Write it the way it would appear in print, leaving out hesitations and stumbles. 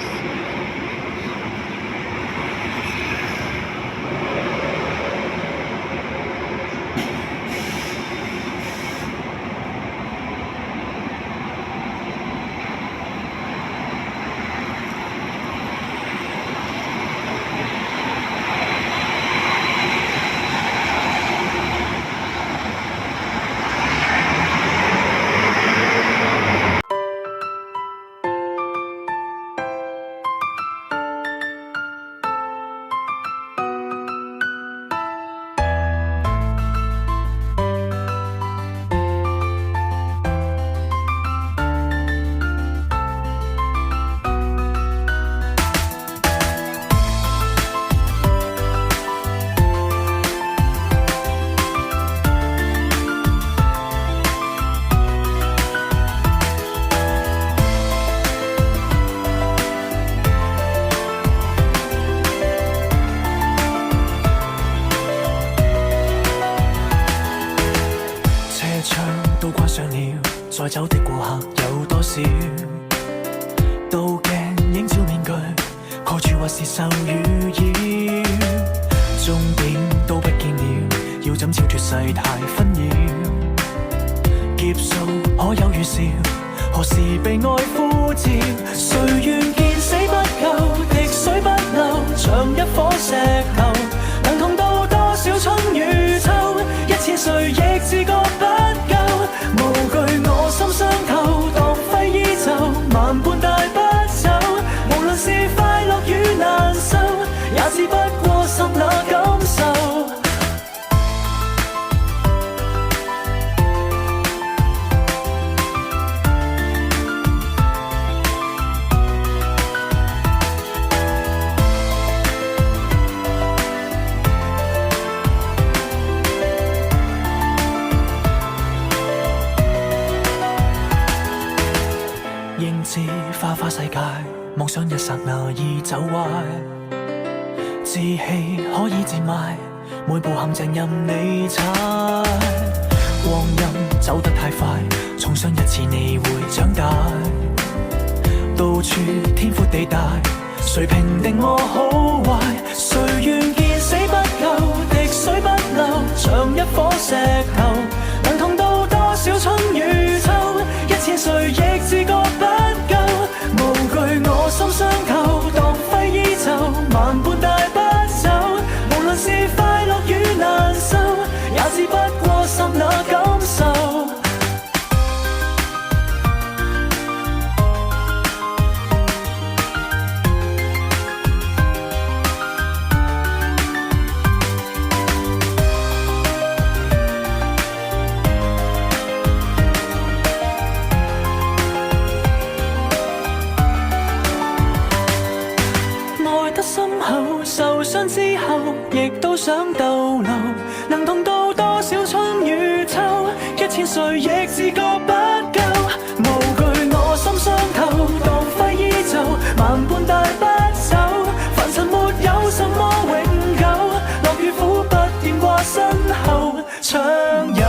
Yes.都關上了，再走的過客有多少？倒鏡映照面具，何處或是受與擾？終點都不見了，要怎超脫世態紛擾？劫數可有預兆？何時被愛呼召？誰願見死不救？滴水不漏，像一顆石頭，能痛到多少春與秋？一千歲亦自覺不夠。無懼我心傷透，當揮衣袖，萬般帶不走。無論是快樂與難受，也只不過剎那感受。應知花花世界，妄想一剎那已走壞，志氣可以賤賣，每步陷阱任你踩。光陰走得太快，重傷一次你會長大。到處天闊地大，誰評定我好壞？誰願見死不救？滴水不漏，像一顆石頭，能痛到多少春與秋？一千歲亦自覺不夠，無懼我心傷透，當揮衣袖，萬般帶不走。無論是快樂與難受，也只不過剎那感受。受傷之後，亦都想逗留，能痛到多少春與秋？一千歲亦自覺不夠，無懼我心傷透，當揮衣袖，萬般帶不走。凡塵沒有什麼永久，樂與苦不斷掛身後，長有。